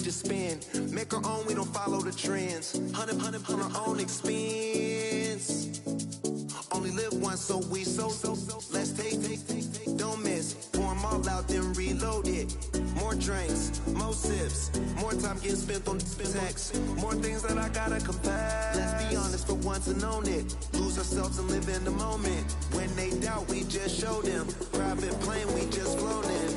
just spend. Make our own, we don't follow the trends. Hundred on our own expense. Only live once, so we so. Let's take, don't miss. Pour 'em all out, then reload it. More drinks, more sips. More time getting spent on text. More things that I gotta confess. Let's be honest for once and own it. Lose ourselves and live in the moment. When they doubt, we just show them. Private plane, we just flown in.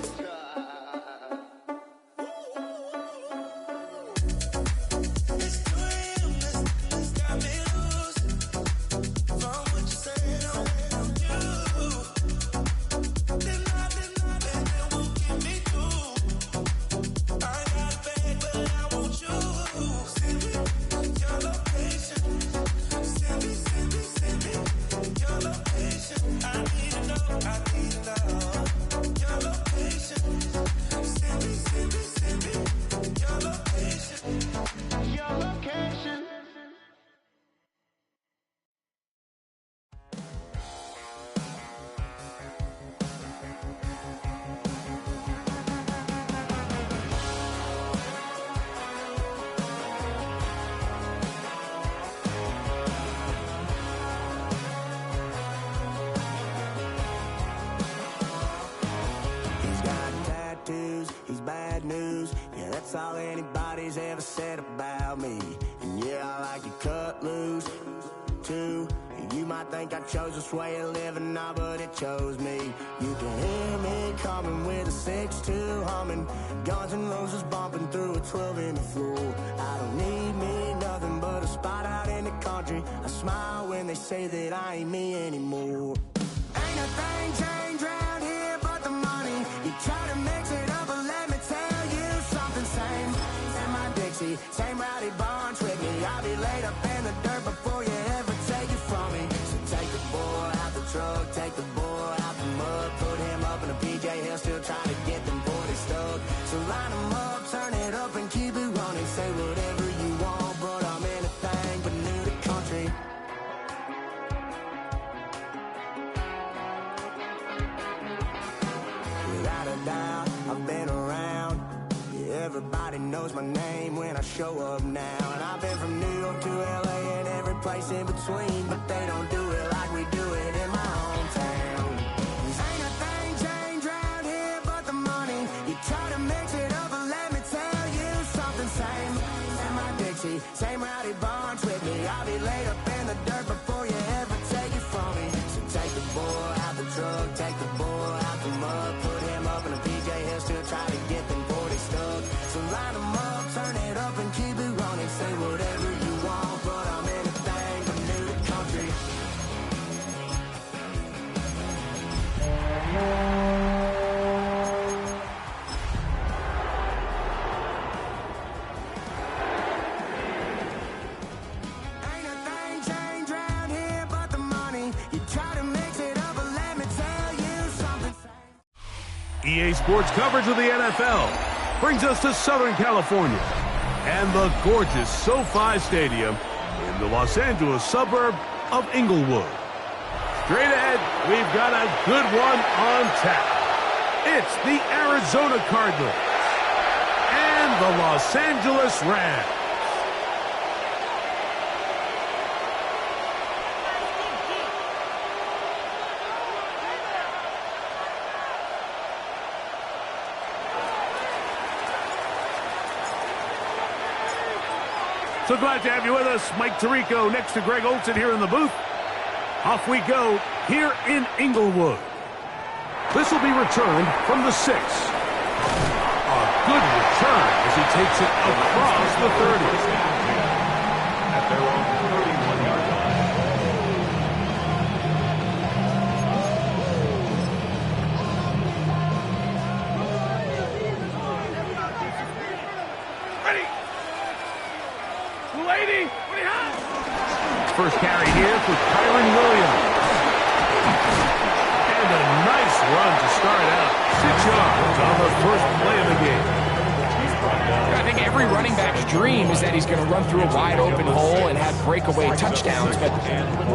That's all anybody's ever said about me. And yeah, I like to cut loose, too. You might think I chose this way of living now, but it chose me. You can hear me coming with a 6-2 humming. Guns and Roses bumping through a 12 in the floor. I don't need me nothing but a spot out in the country. I smile when they say that I ain't me anymore. Ain't a thing changed round here but the money. You try to mix it up, but let me tell you something. Same in my Dixie, same rowdy bunch with me. I'll be laid up in the dirt before you ever take it from me. So take the boy out the truck, take the boy out the mud, put him up in a PJ Hill, still trying to get them 40 stuck. So line them up, turn it up and keep it running. Say whatever you want, but I'm anything but new to country. Without a doubt, I've been around. Yeah, everybody knows my name when I show up now. And I've been from New York to LA and every place in between, but they don't do it like we do it in my hometown. Ain't a thing changed round here but the money. You try to mix it up, but let me tell you something. Same in my Dixie, same rowdy bunch with me. I'll be laid up in the dirt before you ever take it from me. So take the boy out the truck, take the boy out the mud, put him up in a PJ Hill, still try to get them 40 stuck. So line them up, turn it up and keep it running. Say whatever you want, but I'm anything but new to country. Ain't a thing changed round here but the money. You try to mix it up, but let me tell you something. EA Sports coverage of the NFL brings us to Southern California and the gorgeous SoFi Stadium in the Los Angeles suburb of Inglewood. Straight ahead, we've got a good one on tap. It's the Arizona Cardinals and the Los Angeles Rams. So glad to have you with us. Mike Tirico next to Greg Olson here in the booth. Off we go here in Inglewood. This will be returned from the 6. A good return as he takes it across the 30. At their own 31-yard line. Ready? 280. First carry here for Kyron Williams. And a nice run to start out. 6 yards on the first play of the game. I think every running back's dream is that he's going to run through a wide open hole and have breakaway touchdowns, but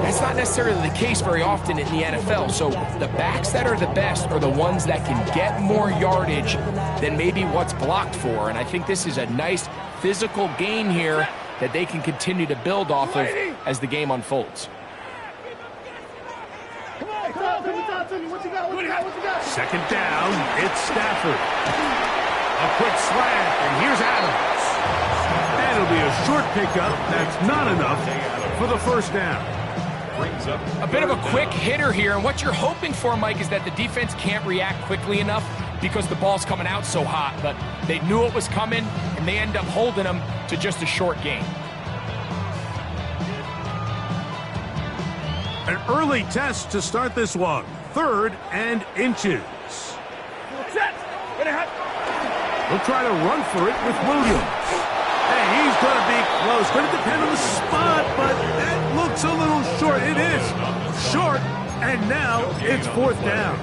that's not necessarily the case very often in the NFL. So the backs that are the best are the ones that can get more yardage than maybe what's blocked for. And I think this is a nice physical gain here that they can continue to build off of as the game unfolds. Second down, it's Stafford. A quick slant, and here's Adams. And it'll be a short pickup. That's not enough for the first down. A bit of a quick hitter here, and what you're hoping for, Mike, is that the defense can't react quickly enough because the ball's coming out so hot. But they knew it was coming, and they end up holding them to just a short gain. An early test to start this one. 3rd and inches. He'll try to run for it with Williams. Hey, he's going to be close. Going to depend on the spot, but that looks a little short. It is short, and now it's 4th down.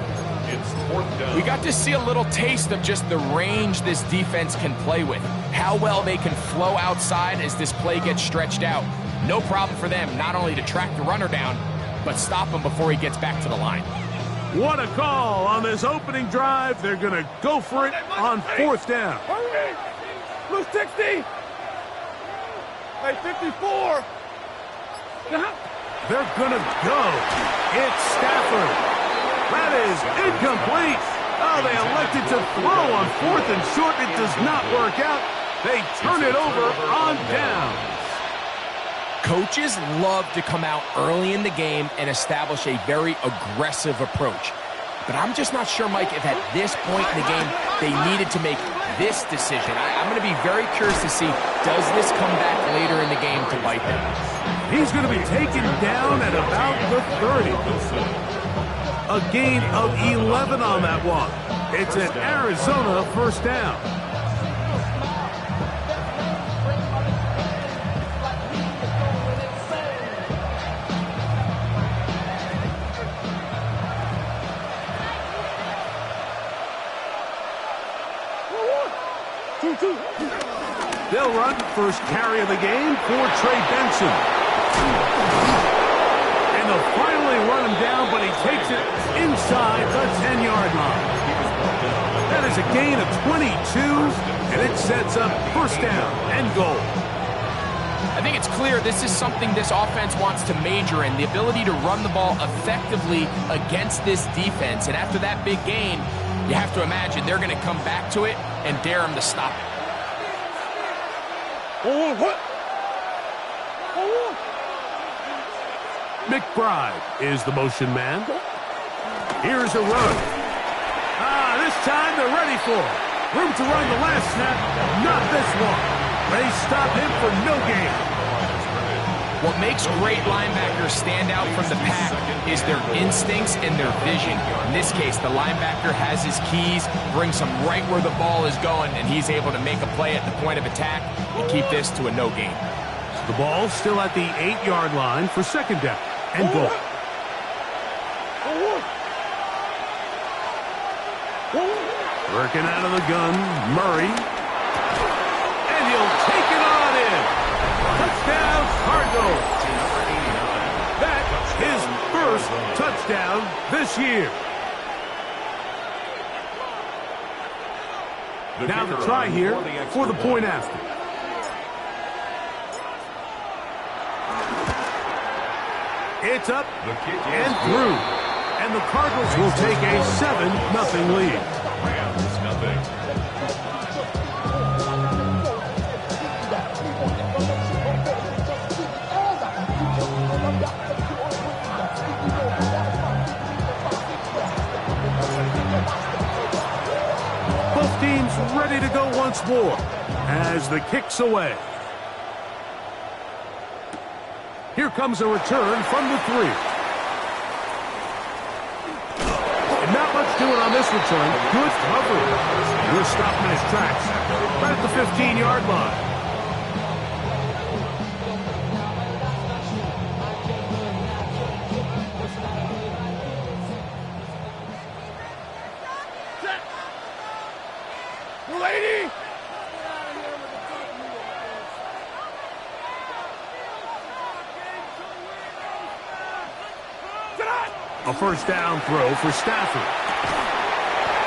We got to see a little taste of just the range this defense can play with. How well they can flow outside as this play gets stretched out. No problem for them not only to track the runner down, but stop him before he gets back to the line. What a call on this opening drive. They're going to go for it on 4th down. Blue 60. Hey, 54. They're going to go. It's Stafford. That is incomplete. Oh, they elected to throw on 4th and short. It does not work out. They turn it over on down. Coaches love to come out early in the game and establish a very aggressive approach. But I'm just not sure, Mike, if at this point in the game they needed to make this decision. I'm going to be very curious to see, does this come back later in the game to bite them? He's going to be taken down at about the 30. A gain of 11 on that one. It's an Arizona 1st down. They'll run first carry of the game for Trey Benson. And they'll finally run him down, but he takes it inside the 10-yard line. That is a gain of 22, and it sets up 1st down and goal. I think it's clear this is something this offense wants to major in, the ability to run the ball effectively against this defense. And after that big gain, you have to imagine they're going to come back to it and dare him to stop it. McBride is the motion man. Here's a run. This time they're ready for it. Room to run the last snap, not this one. They stop him for no gain. What makes great linebackers stand out from the pack is their instincts and their vision. In this case, the linebacker has his keys, brings him right where the ball is going, and he's able to make a play at the point of attack and keep this to a no gain. The ball's still at the 8-yard line for 2nd down and goal. Working out of the gun, Murray. And he'll take it on in. Touchdown, Cardinals. That's his first touchdown this year. Now the try here for the point after. It's up and through. And the Cardinals will take a 7-0 lead. Both teams ready to go once more as the kick's away. Here comes a return from the 3. And not much doing on this return. Good coverage. We're stopping in his tracks. Right at the 15-yard line. A first down throw for Stafford.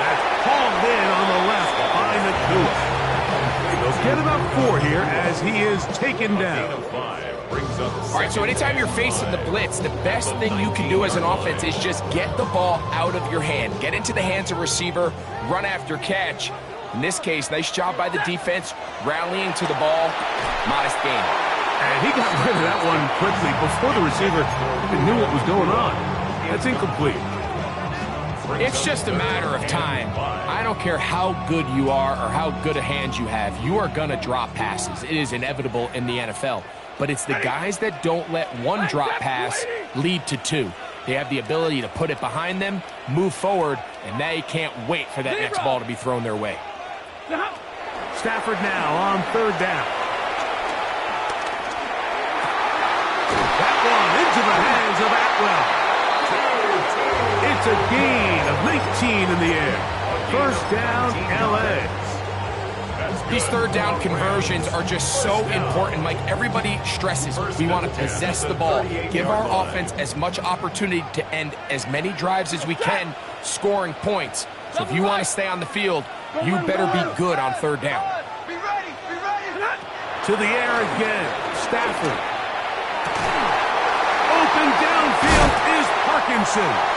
That's hauled in on the left by Nakua. They'll get about 4 here as he is taken down. All right, so anytime you're facing the blitz, the best thing you can do as an offense is just get the ball out of your hand. Get into the hands of receiver, run after catch. In this case, nice job by the defense, rallying to the ball. Modest gain. And he got rid of that one quickly before the receiver even knew what was going on. That's incomplete. It's just a matter of time. I don't care how good you are or how good a hand you have. You are going to drop passes. It is inevitable in the NFL. But it's the guys that don't let one drop pass lead to 2. They have the ability to put it behind them, move forward, and they can't wait for that next ball to be thrown their way. Stafford now on 3rd down. That one into the hands of Atwell. It's a gain of 19 in the air. First down, L.A. These 3rd down conversions are just so important, Mike. Everybody stresses we want to possess the ball, give our offense as much opportunity to end as many drives as we can, scoring points. So if you want to stay on the field, you better be good on 3rd down. Be ready, be ready. To the air again, Stafford. Open downfield is Parkinson.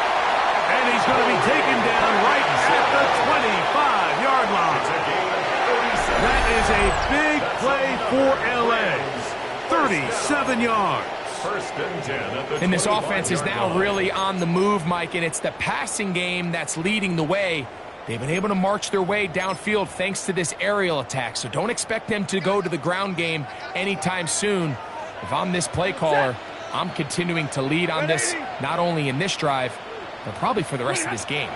And he's going to be taken down right at the 25-yard line. That is a big play for L.A. 37 yards. And this offense is now really on the move, Mike, and it's the passing game that's leading the way. They've been able to march their way downfield thanks to this aerial attack, so don't expect them to go to the ground game anytime soon. If I'm this play caller, I'm continuing to lead on this, not only in this drive, but probably for the rest of this game.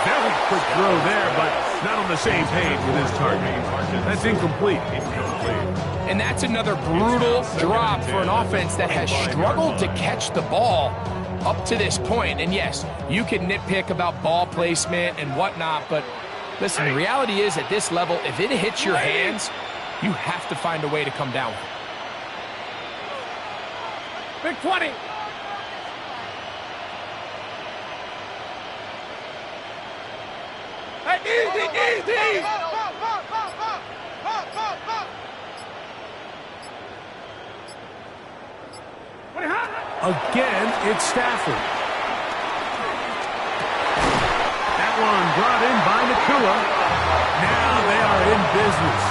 Very quick throw there, but not on the same page with his target. That's incomplete. And that's another brutal drop for an offense that has struggled to catch the ball up to this point. And yes, you can nitpick about ball placement and whatnot, but listen, the reality is at this level, if it hits your hands, you have to find a way to come down with it. Big 20. Hey, easy, easy. Again, it's Stafford. That one brought in by Nakua. Now they are in business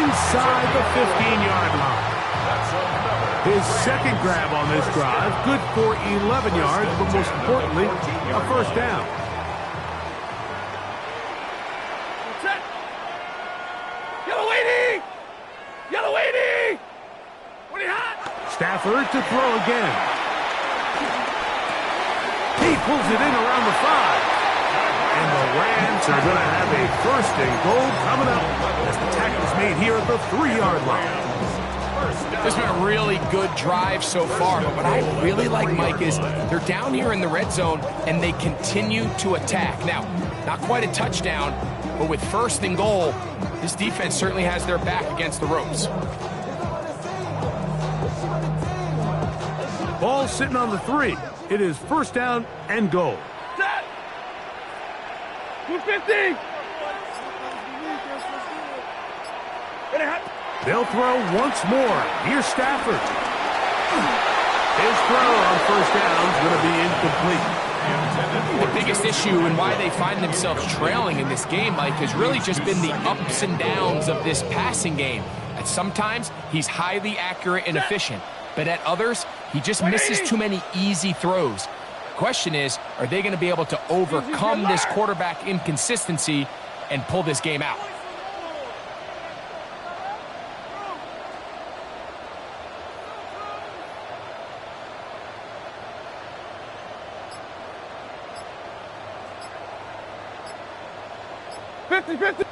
inside the 15-yard line. His second grab on this drive, good for 11 yards, but most importantly, a first down. Stafford to throw again. He pulls it in around the 5. And the Rams are going to have a 1st and goal coming up as the tackle's made here at the 3-yard line. This has been a really good drive so far, but what I really like, Mike, is they're down here in the red zone and they continue to attack. Now, not quite a touchdown, but with 1st and goal, this defense certainly has their back against the ropes. Ball sitting on the 3. It is 1st down and goal. Set. 250. They'll throw once more. Here's Stafford. His throw on 1st down is going to be incomplete. The biggest issue and why they find themselves trailing in this game, Mike, has really just been the ups and downs of this passing game. And sometimes he's highly accurate and efficient, but at others, he just misses too many easy throws. The question is, are they going to be able to overcome this quarterback inconsistency and pull this game out?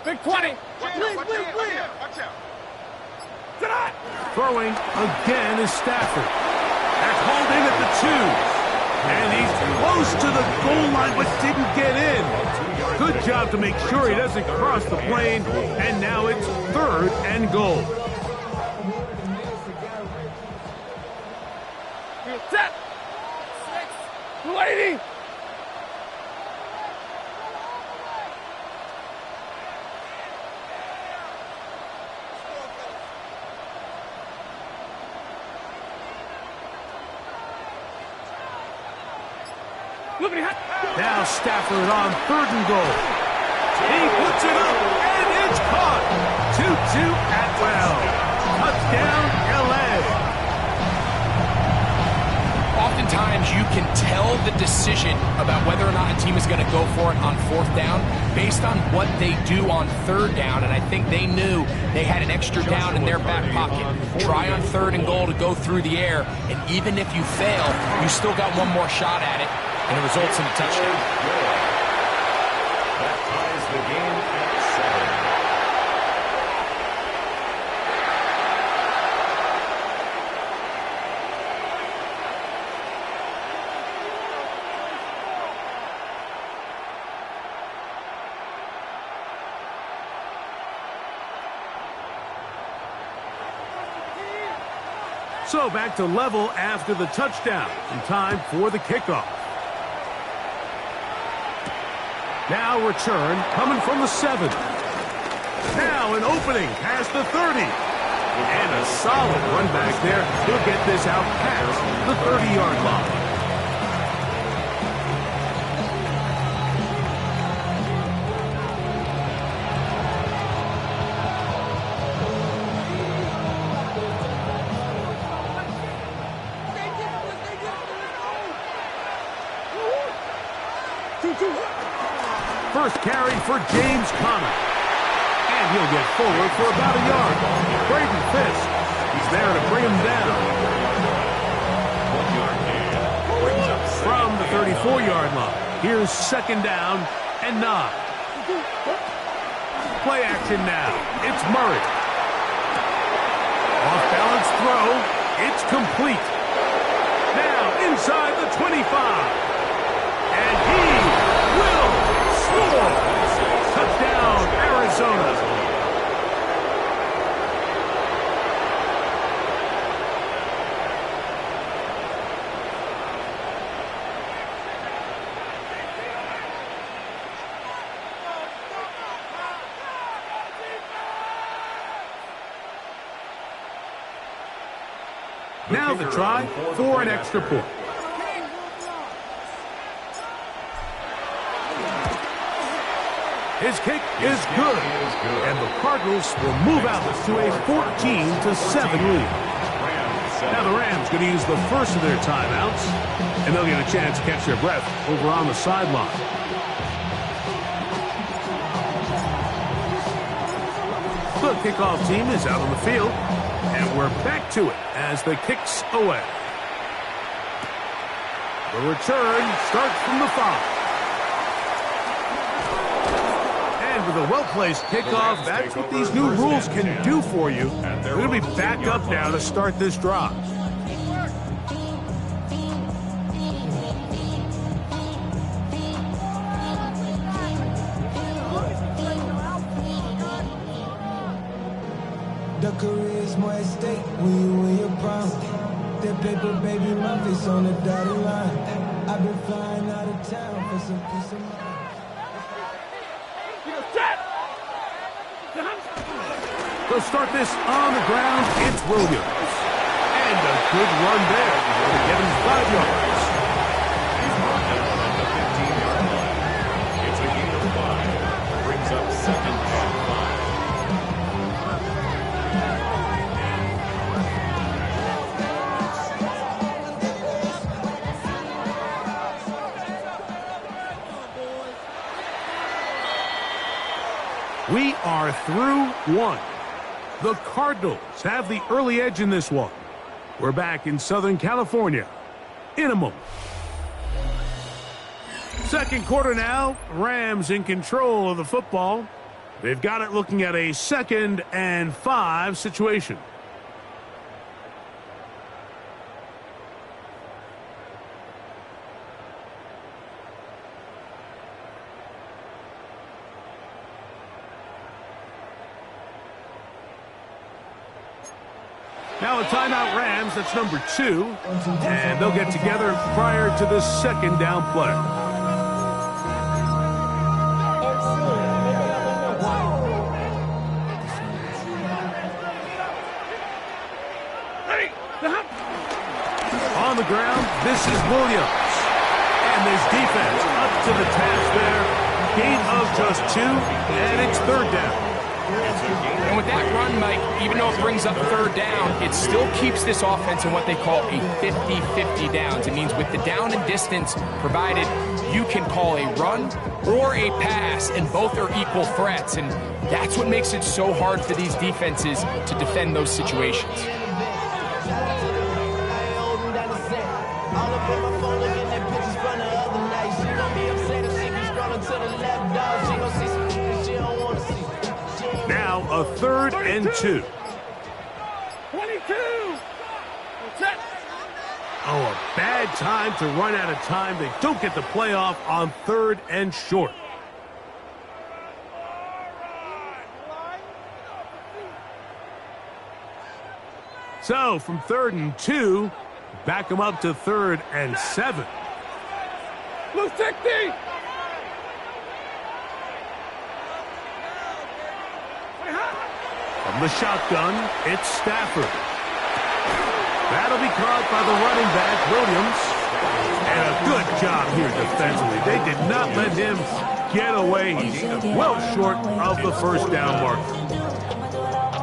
Big 20. Watch out. Throwing again is Stafford. That's hauled in at the 2. And he's close to the goal line but didn't get in. Good job to make sure he doesn't cross the plane. And now it's 3rd and goal. Set. lady! Now Stafford on 3rd and goal. He puts it up, and it's caught. 2-2 Atwell. Touchdown, L.A. Oftentimes, you can tell the decision about whether or not a team is going to go for it on 4th down based on what they do on 3rd down, and I think they knew they had an extra down in their back pocket. Try on 3rd and goal to go through the air, and even if you fail, you still got one more shot at it, and it results in a touchdown. That ties the game at 7. So back to level after the touchdown, and time for the kickoff. Now return coming from the 7. Now an opening past the 30. And a solid run back there. He'll get this out past the 30-yard line. First carry for James Conner. And he'll get forward for about a yard. Braden Fisk, he's there to bring him down. 1 yard gain. Brings up From the 34-yard line, here's 2nd down and 9. Play action now. It's Murray. Off-balance throw. It's complete. Now inside the 25. And he will score. Touchdown, Arizona. Now the try for an extra point. His kick is good, and the Cardinals will move out to a 14-7 lead. Now the Rams going to use the first of their timeouts, and they'll get a chance to catch their breath over on the sideline. The kickoff team is out on the field, and we're back to it as the kick's away. The return starts from the 5. With a well-placed kickoff, that's what these new rules can do for you. We're going to be back up now to start this drive. The career is more at stake when you win your prime. That paper, baby, my face on the dotted line. I've been flying out of town for some peace of mind. They'll start this on the ground. It's Williams. And a good run there to get him 5 yards. He's brought down at the 15-yard line. It's a gain of 5. Brings up 2nd and 5. We are through 1. The Cardinals have the early edge in this one. We're back in Southern California in a moment. Second quarter now. Rams in control of the football. They've got it looking at a 2nd and 5 situation. Now a timeout Rams, that's number 2. And they'll get together prior to the second down play. On the ground, this is Williams. And this defense up to the task there. Gain of just 2, and it's third down. And with that run, Mike, even though it brings up third down, it still keeps this offense in what they call a 50-50 downs. It means with the down and distance provided, you can call a run or a pass, and both are equal threats. And that's what makes it so hard for these defenses to defend those situations. Now a 3rd and 2. 22. Set. Oh, a bad time to run out of time. They don't get the playoff on 3rd and short. So from 3rd and 2, back them up to 3rd and 7. Blue 60. From the shotgun, it's Stafford. That'll be caught by the running back, Williams. And a good job here defensively. They did not let him get away. He's well short of the first down mark.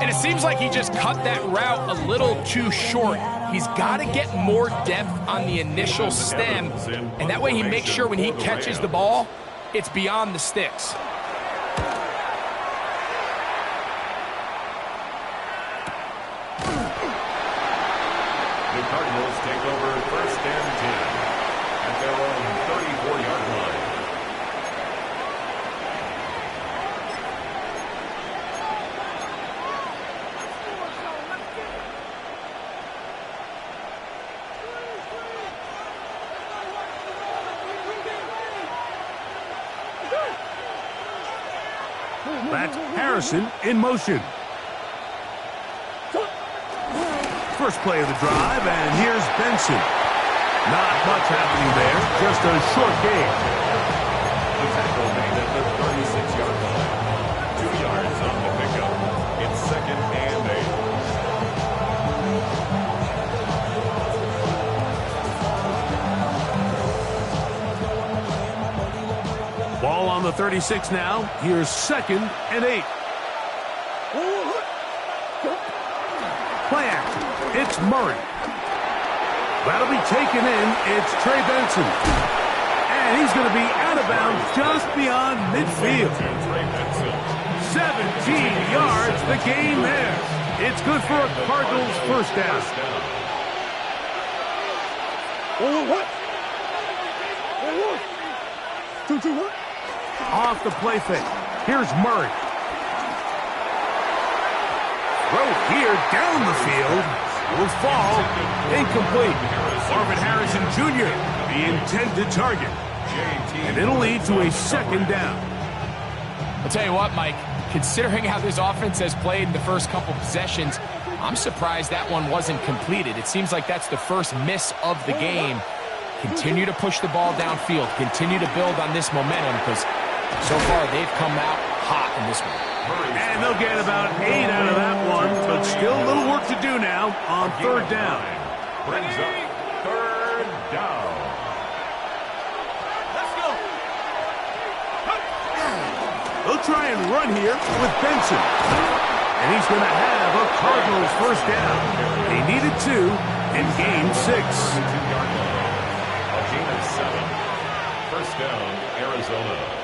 And it seems like he just cut that route a little too short. He's got to get more depth on the initial stem, and that way he makes sure when he catches the ball, it's beyond the sticks. The Cardinals take over 1st and 10 at their own 34-yard line. That's Harrison in motion. First play of the drive, and here's Benson. Not much happening there, just a short gain. The tackle made at the 36-yard line. 2 yards on the pickup. It's 2nd and 8. Ball on the 36 now. Here's 2nd and 8. Play action. It's Murray. That'll be taken in. It's Trey Benson. And he's going to be out of bounds just beyond midfield. 17 yards, the game there. It's good for a Cardinals first down. Off the play fake. Here's Murray. Throw here down the field. Will fall. Incomplete. Marvin Harrison Jr., the intended target. And it'll lead to a 2nd down. I'll tell you what, Mike, considering how this offense has played in the first couple possessions, I'm surprised that one wasn't completed. It seems like that's the first miss of the game. Continue to push the ball downfield. Continue to build on this momentum because so far they've come out hot in this one. And they'll get about 8 out of that one, but still a little work to do now on 3rd down. Brings up 3rd down. Let's go. They'll try and run here with Benson. And he's going to have a Cardinals first down. They needed 2 in game 6. 2-yard line. A gain of 7. First down, Arizona.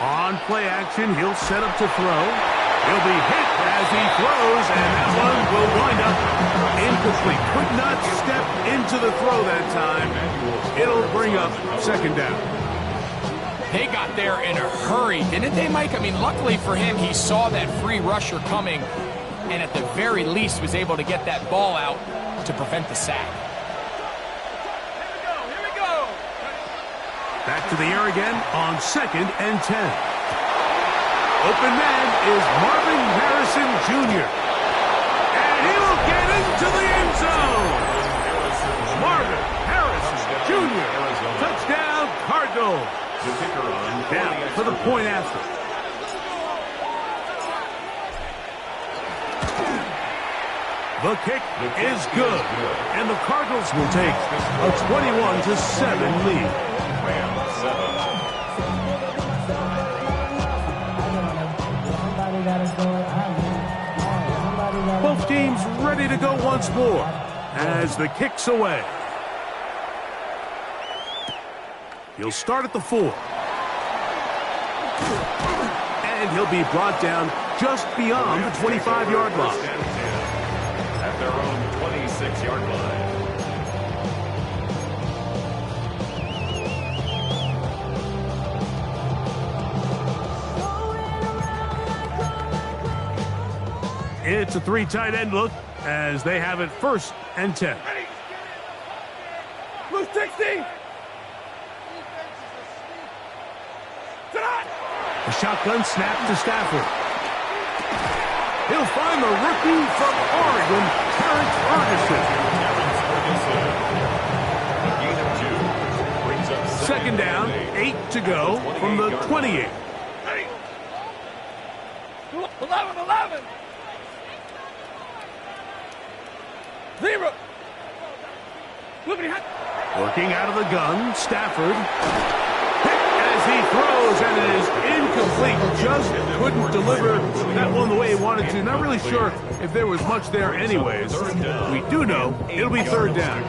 On play action, he'll set up to throw. He'll be hit as he throws, and that one will wind up incomplete. Could not step into the throw that time. It'll bring up 2nd down. They got there in a hurry, didn't they, Mike? I mean, luckily for him, he saw that free rusher coming, and at the very least was able to get that ball out to prevent the sack. Back to the air again on 2nd and 10. Open man is Marvin Harrison Jr. And he will get into the end zone. Marvin Harrison Jr. Touchdown, Cardinals. Now for the point after. The kick is good, and the Cardinals will take a 21-7 lead. Both teams ready to go once more as the kick's away. He'll start at the 4. And he'll be brought down just beyond the 25-yard line. At their own 26-yard line. It's a 3 tight end look as they have it 1st and 10. Blue 60. The shotgun snap to Stafford. He'll find the rookie from Oregon, Terrence Ferguson. Second down, 8 to go from the 28. 11. 0. Working out of the gun, Stafford. As he throws, and it is incomplete. Just couldn't deliver that one the way he wanted to. Not really sure if there was much there anyways. We do know it'll be 3rd down.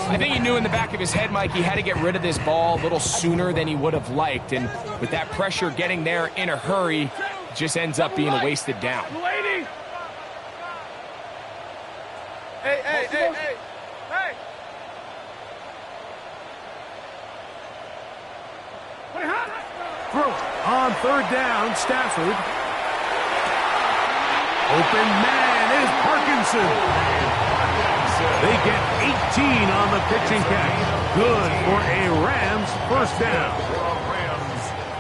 I think he knew in the back of his head, Mike, he had to get rid of this ball a little sooner than he would have liked. And with that pressure getting there in a hurry, it just ends up being a wasted down. Hey. Throw on 3rd down, Stafford. Open man is Parkinson. They get 18 on the pitching catch. Good for a Rams 1st down.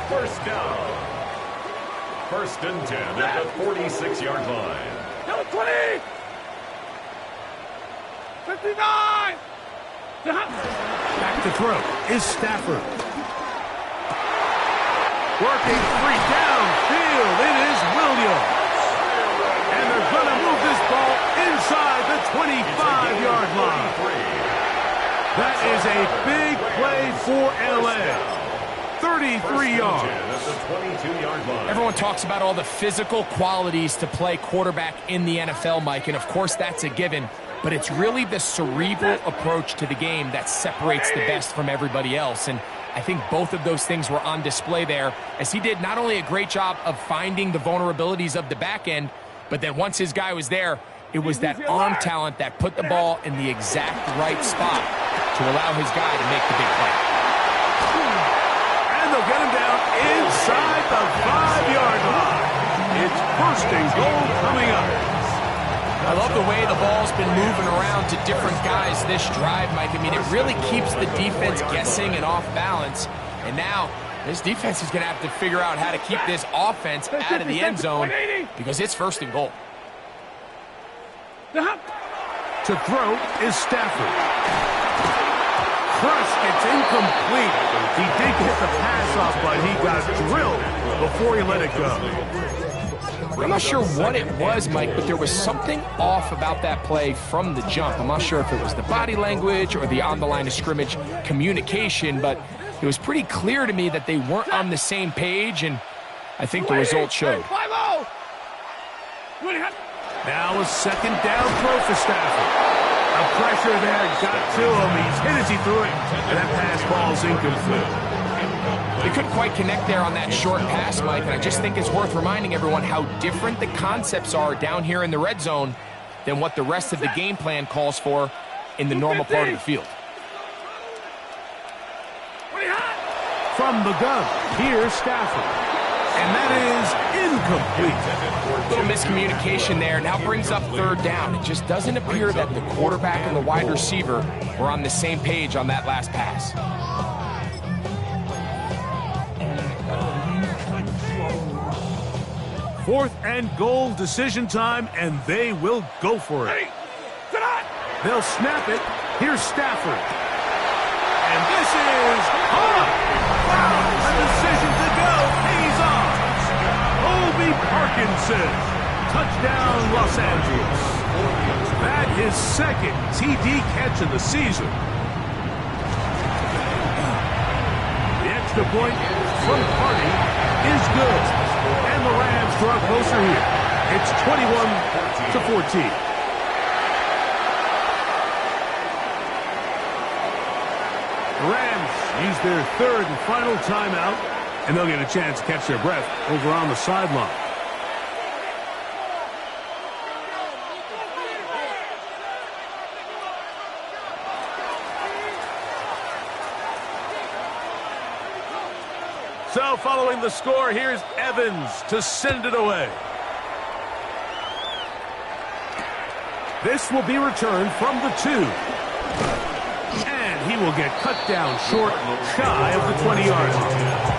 First down. 1st and 10 at the 46-yard line. 20. 59. Back to throw is Stafford. Working 3 downfield. It is Williams. And they're going to move this ball inside the 25-yard line. That is a big play for L.A. 33 yards. Everyone talks about all the physical qualities to play quarterback in the NFL, Mike, and of course that's a given. But it's really the cerebral approach to the game that separates the best from everybody else. And I think both of those things were on display there, as he did not only a great job of finding the vulnerabilities of the back end, but then once his guy was there, it was that arm talent that put the ball in the exact right spot to allow his guy to make the big play. And they'll get him down inside the 5-yard line. It's 1st and goal coming up. I love the way the ball's been moving around to different guys this drive, Mike. I mean, it really keeps the defense guessing and off balance. And now this defense is going to have to figure out how to keep this offense out of the end zone because it's 1st and goal. To throw is Stafford. Crush, it's incomplete. He did get the pass off, but he got drilled before he let it go. I'm not sure what it was, Mike, but there was something off about that play from the jump. I'm not sure if it was the body language or the on-the-line of scrimmage communication, but it was pretty clear to me that they weren't on the same page, and I think the result showed. Now a 2nd down throw for Stafford. The pressure there got to him. He's hit as he threw it, and that pass ball's incomplete. They couldn't quite connect there on that short pass, Mike, and I just think it's worth reminding everyone how different the concepts are down here in the red zone than what the rest of the game plan calls for in the normal part of the field. From the gun, here's Stafford. And that is incomplete. Little miscommunication there. Now brings up 3rd down. It just doesn't appear that the quarterback and the wide receiver were on the same page on that last pass. 4th and goal, decision time, and they will go for it. They'll snap it. Here's Stafford. And this is hard. Wow, a decision to go pays off. Colby Parkinson. Touchdown, Los Angeles. That is 2nd TD catch of the season. The extra point from Hardy is good. And the Rams draw closer here. It's 21-14. The Rams use their 3rd and final timeout, and they'll get a chance to catch their breath over on the sideline. So following the score, here's Evans to send it away. This will be returned from the 2. And he will get cut down short, shy of the 20-yard line.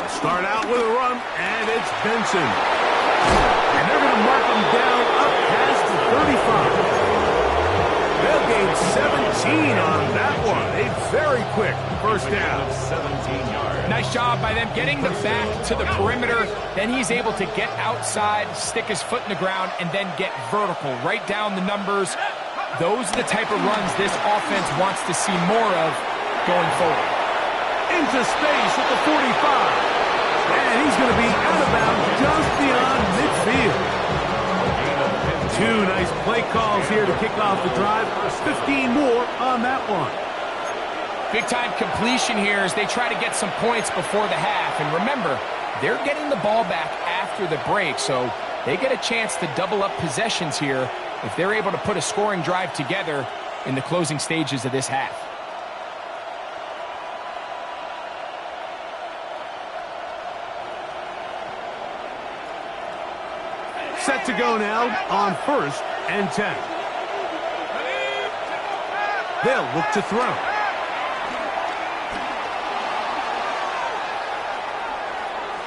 Start out with a run, and it's Benson. And they're going to mark him down up past the 35. They'll gain 17 on that one. A very quick first down. 17 yards. Nice job by them getting the back to the perimeter. Then he's able to get outside, stick his foot in the ground, and then get vertical. Right down the numbers. Those are the type of runs this offense wants to see more of going forward. Into space at the 45. And he's going to be out of bounds just beyond midfield. 2 nice play calls here to kick off the drive. 15 more on that one. Big-time completion here as they try to get some points before the half. And remember, they're getting the ball back after the break, so they get a chance to double up possessions here if they're able to put a scoring drive together in the closing stages of this half. Set to go now on 1st and 10. They'll look to throw.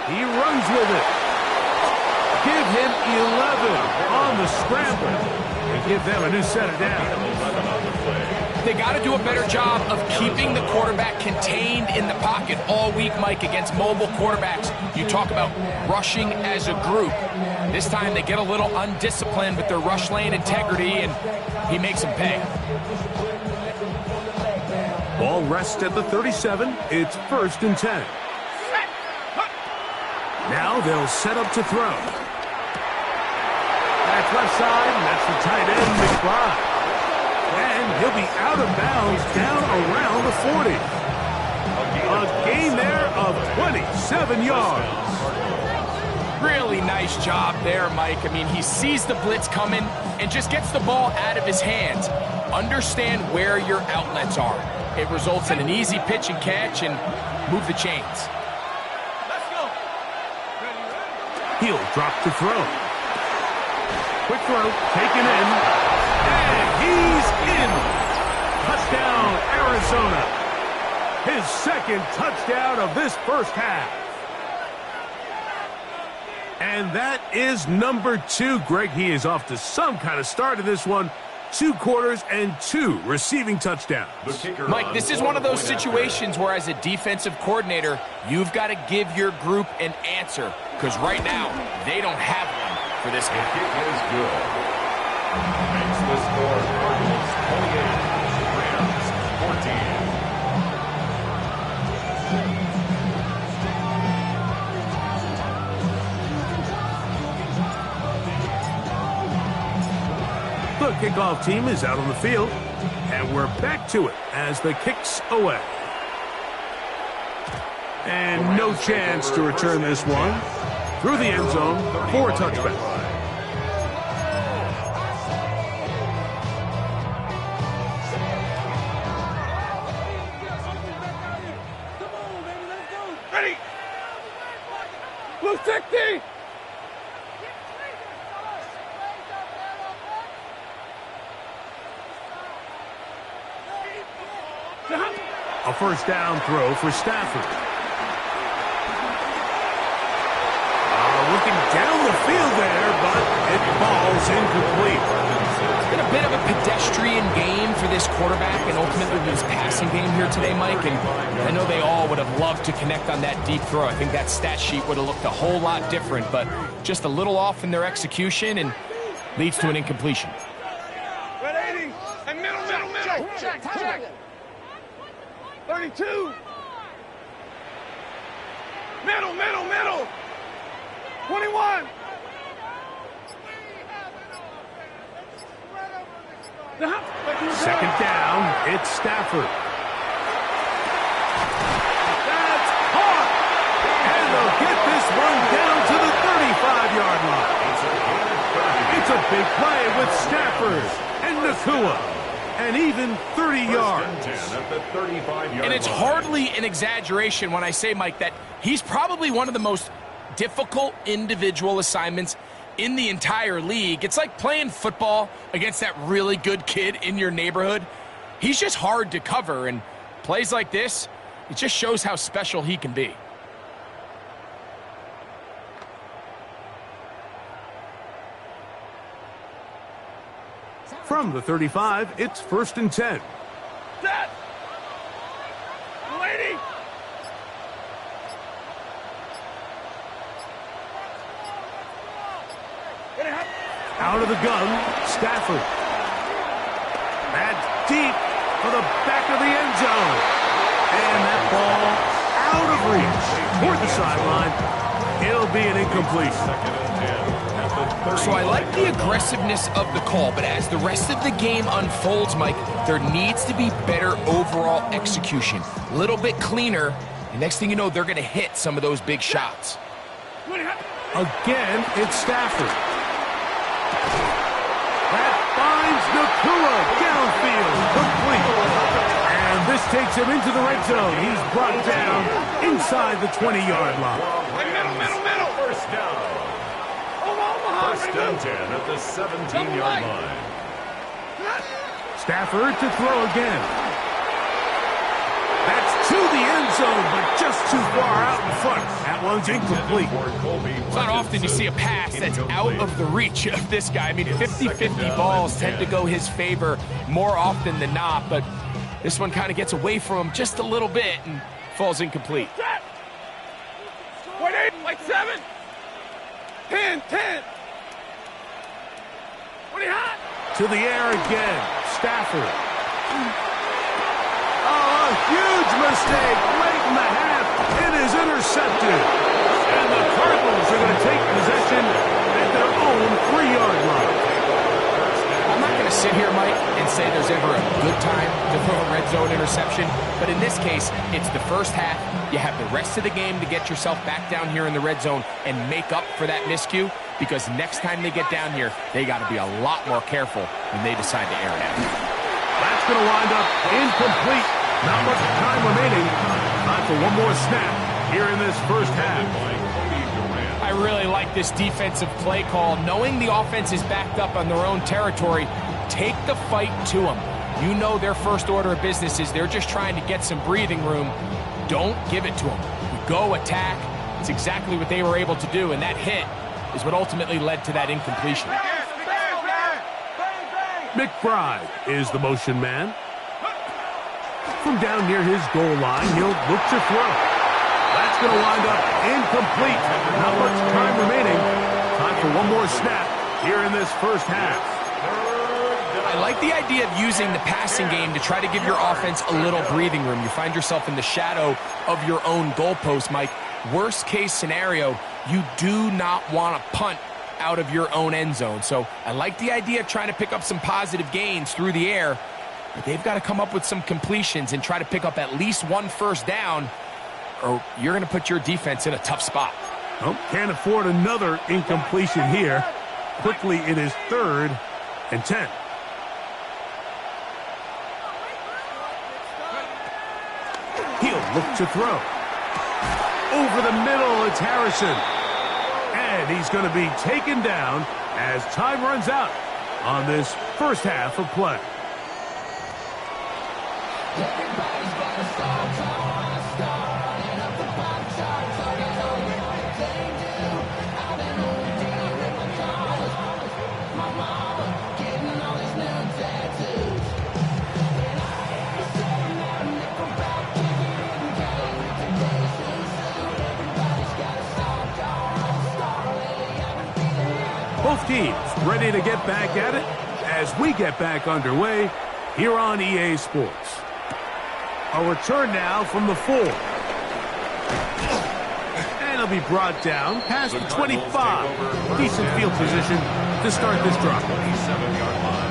He runs with it. Give him 11 on the scramble. And give them a new set of downs. They got to do a better job of keeping the quarterback contained in the pocket all week, Mike, against mobile quarterbacks. You talk about rushing as a group. This time they get a little undisciplined with their rush lane integrity, and he makes them pay. Ball rests at the 37. It's 1st and 10. Now they'll set up to throw. That's left side, and that's the tight end, McBride. And he'll be out of bounds down around the 40. A gain there of 27 yards. Really nice job there, Mike. I mean, he sees the blitz coming and just gets the ball out of his hands. Understand where your outlets are. It results in an easy pitch and catch and move the chains. He'll drop to throw. Quick throw, taken in. And he's in. Touchdown, Arizona. His 2nd touchdown of this first half. And that is number 2. Greg, he is off to some kind of start in this one. 2 quarters and 2 receiving touchdowns. Mike, this is one of those situations where as a defensive coordinator, you've got to give your group an answer. Because right now, they don't have one for this game. The kick is good. Makes the score Cardinals 28, Rams 14. The kickoff team is out on the field, and we're back to it as the kick's away. And no chance to return this one through the end zone for a touchback. Ready? Blue 60! A first down throw for Stafford. Looking down the field there, but it falls incomplete. It's been a bit of a pedestrian game for this quarterback and ultimately his passing game here today, Mike. And I know they all would have loved to connect on that deep throw. I think that stat sheet would have looked a whole lot different, but just a little off in their execution and leads to an incompletion. Red 80. And middle. Check. 32. Middle. 21. Second down, it's Stafford. That's hard. And they'll get this one down to the 35-yard line. It's a big play with Stafford and Nakua. And even 30 yards. And it's hardly an exaggeration when I say, Mike, that he's probably one of the most difficult individual assignments in the entire league. It's like playing football against that really good kid in your neighborhood. He's just hard to cover, and plays like this, it just shows how special he can be. From the 35, it's 1st and 10. Set. Lady. Out of the gun, Stafford. That's deep for the back of the end zone. And that ball out of reach toward the sideline. It'll be an incompletion. So I like the aggressiveness of the call, but as the rest of the game unfolds, Mike, there needs to be better overall execution. A little bit cleaner, and next thing you know, they're going to hit some of those big shots. Again, it's Stafford. That finds Nakua downfield, complete. And this takes him into the red zone. He's brought down inside the 20-yard line. Middle. First down. First and 10 at the 17-yard line. Stafford to throw again. That's to the end zone, but just too far out in front. That one's incomplete. It's not often you see a pass that's out of the reach of this guy. I mean, 50-50 balls tend to go his favor more often than not, but this one kind of gets away from him just a little bit and falls incomplete. What 8? Like 7. 10. What are you hot? To the air again. Stafford. Oh, a huge mistake late in the half. It is intercepted. And the Cardinals are going to take possession at their own 3-yard line. I'm not going to sit here, Mike, and say there's ever a good time to throw a red zone interception, but in this case, it's the first half. You have the rest of the game to get yourself back down here in the red zone and make up for that miscue, because next time they get down here, they got to be a lot more careful when they decide to air it out. That's going to wind up incomplete. Not much time remaining. Time for one more snap here in this first half. I really like this defensive play call. Knowing the offense is backed up on their own territory, take the fight to them. You know their first order of business is they're just trying to get some breathing room. Don't give it to them. You go attack. It's exactly what they were able to do, and that hit is what ultimately led to that incompletion. McBride is the motion man. From down near his goal line, he'll look to throw. That's going to wind up incomplete. Not much time remaining. Time for one more snap here in this first half. I like the idea of using the passing game to try to give your offense a little breathing room. You find yourself in the shadow of your own goalpost, Mike. Worst case scenario, you do not want to punt out of your own end zone. So I like the idea of trying to pick up some positive gains through the air, but they've got to come up with some completions and try to pick up at least one first down, or you're going to put your defense in a tough spot. Nope, can't afford another incompletion here. Quickly, it is 3rd and 10. He'll look to throw. Over the middle, it's Harrison. And he's going to be taken down as time runs out on this first half of play. Both teams ready to get back at it as we get back underway here on EA Sports. A return now from the 4. And it'll be brought down past the 25. Decent field position to start this drive. 27-yard line.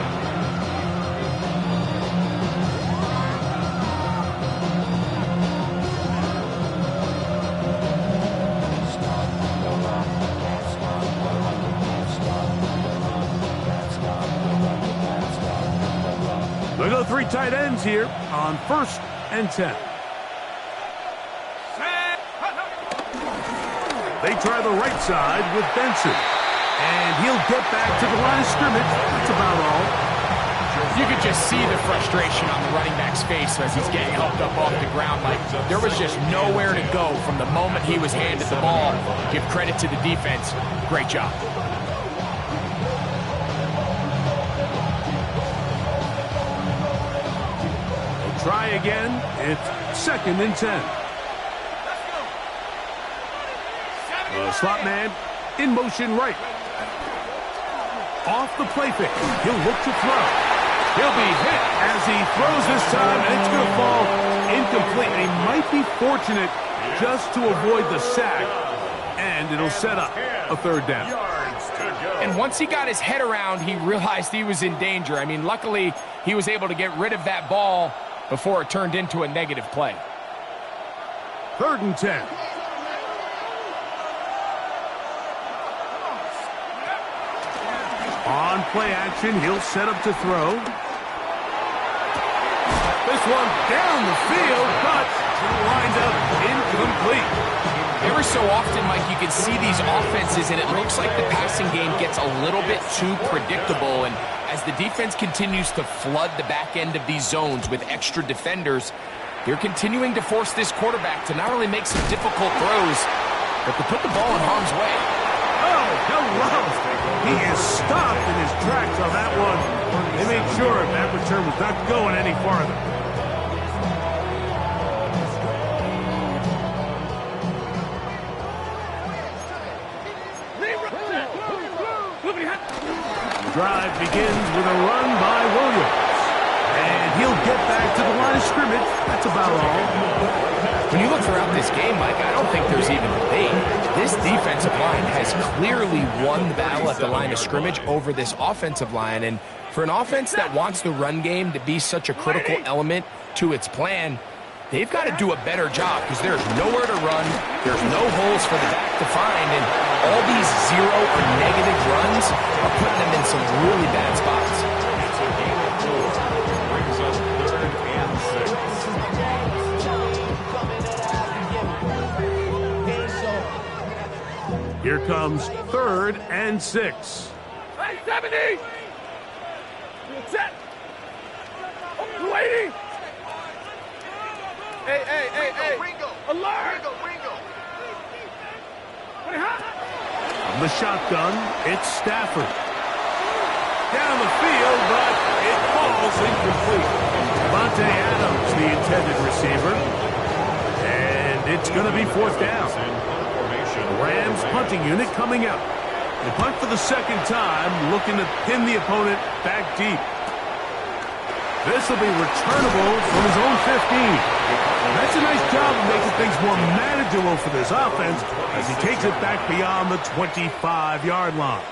They go 3 tight ends here on 1st and 10. They try the right side with Benson. And he'll get back to the line of scrimmage. That's about all. You could just see the frustration on the running back's face as he's getting helped up off the ground. Like, there was just nowhere to go from the moment he was handed the ball. Give credit to the defense. Great job. Try again. It's 2nd and 10. The slot man in motion right. Off the play fake. He'll look to throw. He'll be hit as he throws this time, and it's going to fall incomplete. He might be fortunate just to avoid the sack, and it'll set up a 3rd down. And once he got his head around, he realized he was in danger. I mean, luckily, he was able to get rid of that ball before it turned into a negative play. 3rd and 10. On play action, he'll set up to throw. This one down the field, but lined up incomplete. Every so often, Mike, you can see these offenses, and it looks like the passing game gets a little bit too predictable. And as the defense continues to flood the back end of these zones with extra defenders, they're continuing to force this quarterback to not only make some difficult throws, but to put the ball in harm's way. Oh, hello! He is stopped in his tracks on that one. They made sure that return was not going any farther. The drive begins with a run by Williams. And he'll get back to the line of scrimmage. That's about all. When you look throughout this game, Mike, I don't think there's even debate. This defensive line has clearly won the battle at the line of scrimmage over this offensive line. And for an offense that wants the run game to be such a critical element to its plan, they've got to do a better job because there's nowhere to run. There's no holes for the back to find. And all these 0 or negative runs are putting them in some really bad spots. It's a game of 4. Brings up 3rd and 6. Here comes 3rd and 6. Hey, 70! Set! Waiting! Hey! Ringo! Alert! Ringo! From the shotgun, it's Stafford. Down the field, but it falls incomplete. Devontae Adams, the intended receiver. And it's going to be 4th down. Rams punting unit coming out. They punt for the 2nd time, looking to pin the opponent back deep. This will be returnable from his own 15. That's a nice job of making things more manageable for this offense as he takes it back beyond the 25-yard line.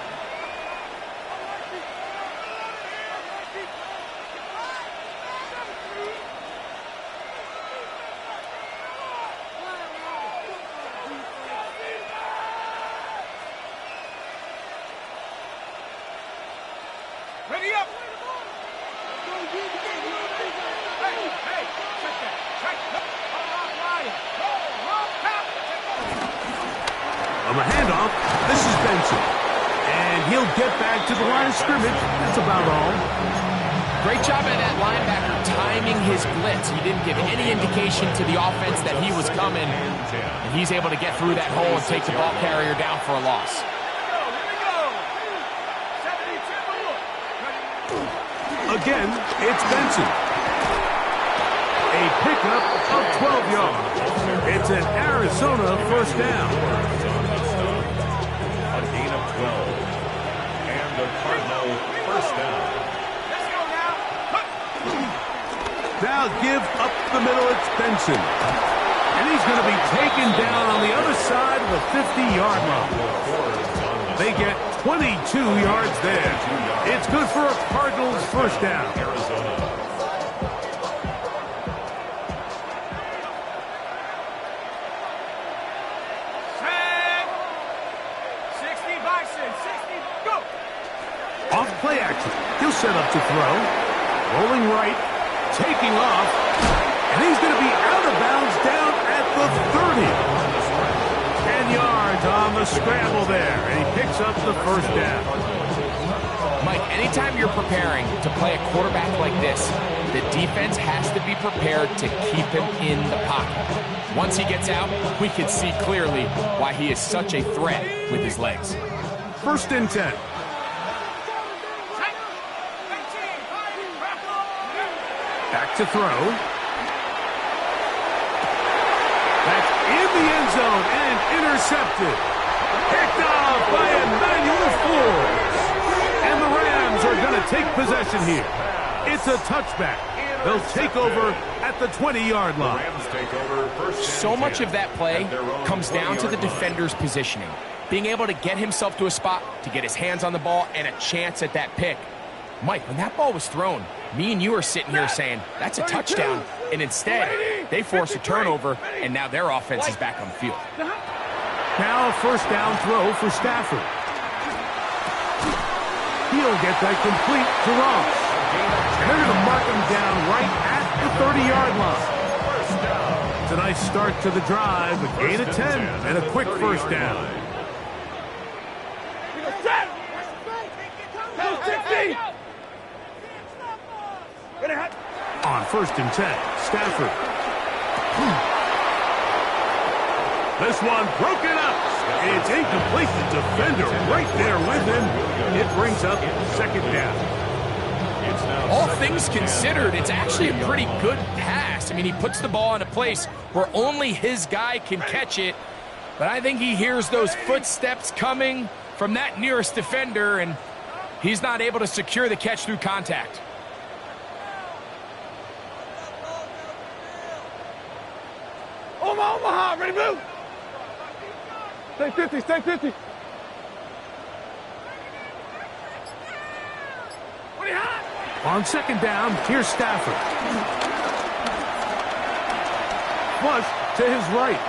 Ready up! On the handoff, this is Benson. And he'll get back to the line of scrimmage. That's about all. Great job by that linebacker timing his blitz. He didn't give any indication to the offense that he was coming, and he's able to get through that hole and take the ball carrier down for a loss. Again, it's Benson. A pickup of 12 yards. It's an Arizona first down. A gain of 12. And the Cardinal first down. Now give up the middle, it's Benson. And he's going to be taken down on the other side of the 50-yard line. They get 22 yards there. It's good for a Cardinals first down. Arizona. Off play action. He'll set up to throw. Rolling right. Taking off. And he's going to be out of bounds down at the 30. 10 yards on the scramble there. And he picks up the first down. Mike, anytime you're preparing to play a quarterback like this, the defense has to be prepared to keep him in the pocket. Once he gets out, we can see clearly why he is such a threat with his legs. First and 10. Back to throw. That's in the end zone and intercepted. Picked off by Emmanuel Forbes. And the Rams are going to take possession here. It's a touchback. They'll take over at the 20-yard line. So much of that play comes down to the defender's positioning. Being able to get himself to a spot, to get his hands on the ball, and a chance at that pick. Mike, when that ball was thrown, me and you are sitting here saying, that's a touchdown. And instead, they force a turnover, and now their offense is back on the field. Now a first down throw for Stafford. He'll get that complete to Ross. And they're going to mark him down right at the 30-yard line. It's a nice start to the drive, a gain of 10, and a quick first down. On first and 10, Stafford. This one broken up. It's incomplete. The defender right there with him. It brings up second down. All things considered, it's actually a pretty good pass. I mean, he puts the ball in a place where only his guy can catch it. But I think he hears those footsteps coming from that nearest defender, and he's not able to secure the catch through contact. Omaha, ready, blue. Stay 50, stay 50. On second down, here's Stafford. Flush to his right.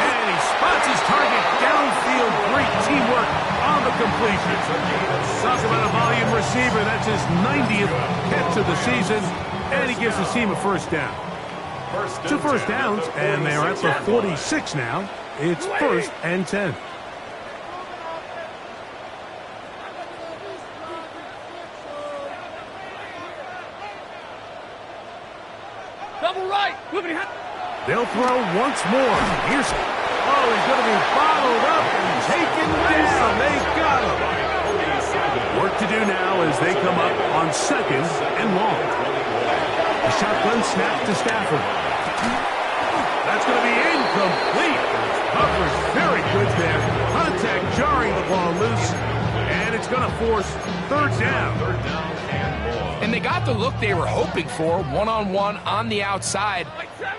And he spots his target downfield. Great teamwork on the completion. Talk about a volume receiver. That's his 90th catch of the season. And he gives his team a first down. Two first downs, and they're at the 46 now. It's first and 10. Double right. They'll throw once more. Here's he's going to be bottled up and taken down. They got him. Work to do now as they come up on second and long. A shotgun snap to Stafford. That's going to be incomplete. Coverage very good there. Contact jarring the ball loose. And it's going to force third down. And they got the look they were hoping for, one-on-one on the outside.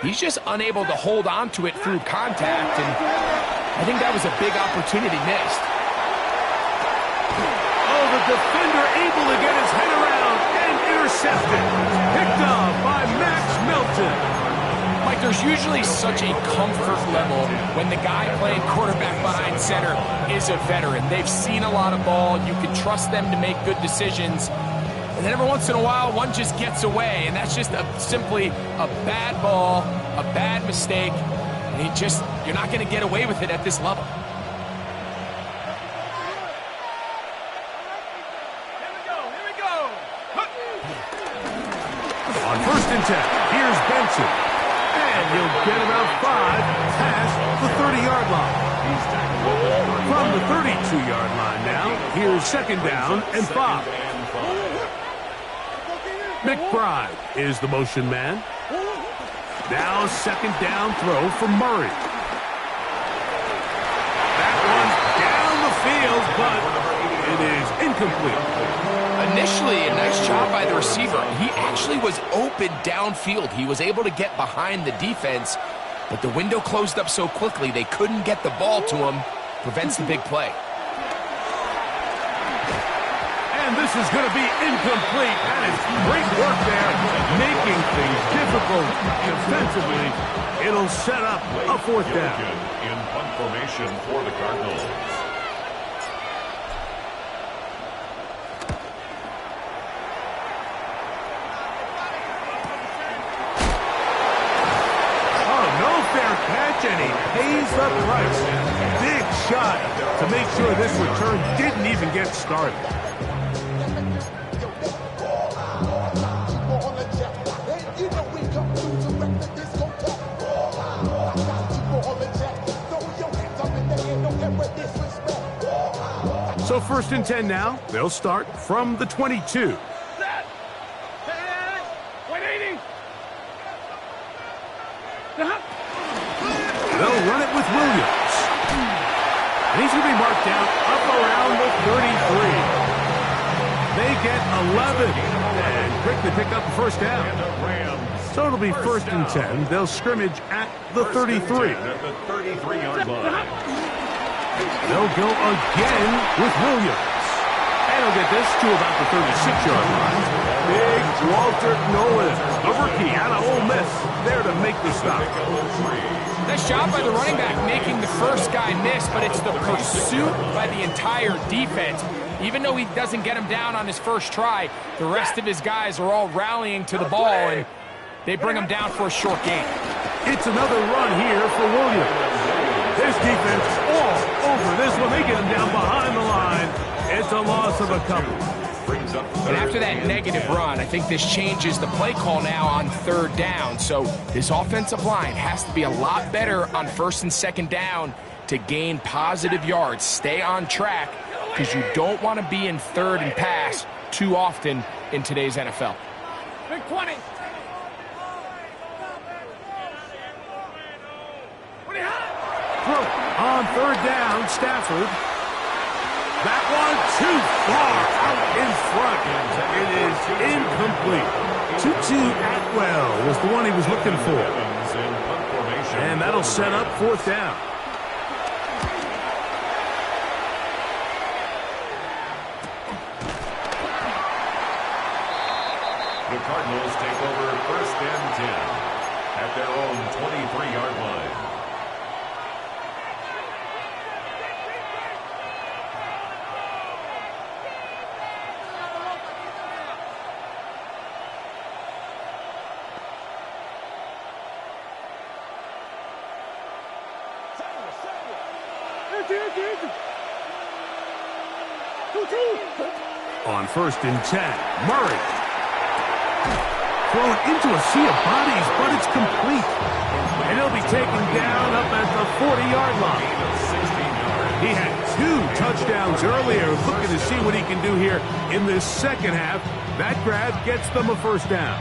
He's just unable to hold on to it through contact, and I think that was a big opportunity missed. Oh, the defender able to get his head around and intercepted. Picked up by Max Melton. Mike, there's usually such a comfort level when the guy playing quarterback behind center is a veteran. They've seen a lot of ball. You can trust them to make good decisions. And then every once in a while, one just gets away, and that's just simply a bad ball, a bad mistake, and you're not going to get away with it at this level. On 1st and 10, here's Benson. And he'll get about 5 past the 30-yard line. From the 32-yard line now, here's 2nd down and 5. McBride is the motion man. Now 2nd down throw for Murray. That one's down the field, but it is incomplete. Initially, a nice job by the receiver. He actually was open downfield. He was able to get behind the defense, but the window closed up so quickly they couldn't get the ball to him. Prevents the big play. And this is going to be incomplete. That is great work there, making things difficult defensively. It'll set up a 4th down. In punt formation for the Cardinals. And he pays the price. Big shot to make sure this return didn't even get started. So 1st and 10 now. They'll start from the 22. They'll run it with Williams. And he's going to be marked down up around the 33. They get 11 and quickly pick up the 1st down. So it'll be 1st and 10. They'll scrimmage at the 33. At the 33-yard line. They'll go again with Williams. And he'll get this to about the 36-yard line. Big Walter Nolan, the rookie out of Ole Miss, there to make the stop. Nice job by the running back making the first guy miss, but it's the pursuit by the entire defense. Even though he doesn't get him down on his first try, the rest of his guys are all rallying to the ball, and they bring him down for a short gain. It's another run here for Williams. His defense all over this one. They get him down behind the line. It's a loss of a couple. And after that negative run, I think this changes the play call now on 3rd down. So this offensive line has to be a lot better on 1st and 2nd down to gain positive yards. Stay on track because you don't want to be in 3rd and pass too often in today's NFL. Big 20. On 3rd down, Stafford. That one too far out in front. It is incomplete. Tutu Atwell was the one he was looking for. And that'll set up 4th down. The Cardinals take over 1st and 10 at their own 23-yard line. On 1st and 10, Murray. Thrown into a sea of bodies, but it's complete. And he'll be taken down up at the 40-yard line. He had 2 touchdowns earlier, looking to see what he can do here in this 2nd half. That grab gets them a 1st down.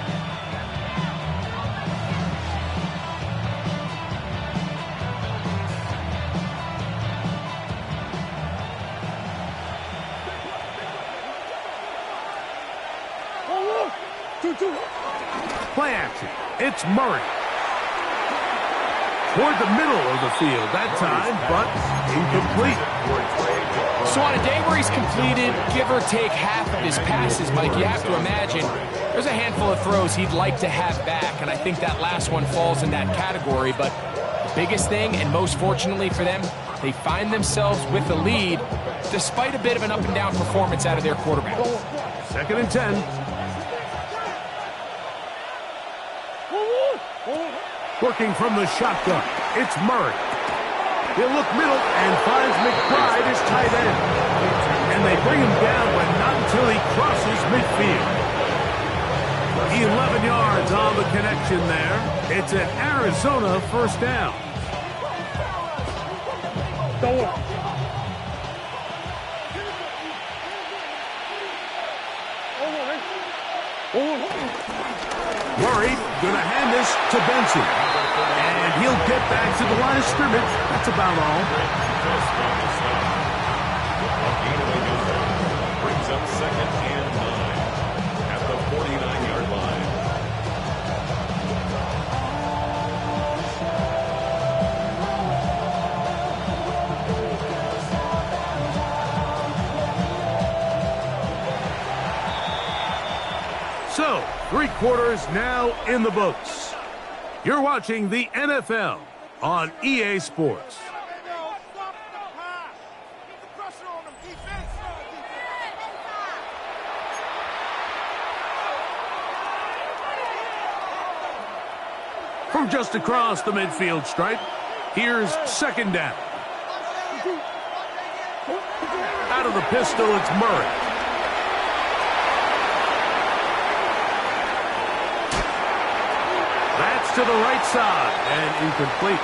Play action. It's Murray. Toward the middle of the field that time, but incomplete. So on a day where he's completed, give or take half of his passes, Mike, you have to imagine there's a handful of throws he'd like to have back, and I think that last one falls in that category. But the biggest thing, and most fortunately for them, they find themselves with the lead despite a bit of an up-and-down performance out of their quarterback. 2nd and 10. Working from the shotgun, it's Murray. He'll look middle and finds McBride as tight end. And they bring him down, but not until he crosses midfield. 11 yards on the connection there. It's an Arizona first down. Murray going to hand this to Benson. And he'll get back to the line of scrimmage. That's about all. Brings up 2nd and 9 at the 49-yard line. So, 3 quarters now in the books. You're watching the NFL on EA Sports. From just across the midfield stripe, here's 2nd down. Out of the pistol, it's Murray. That's to the right side and incomplete.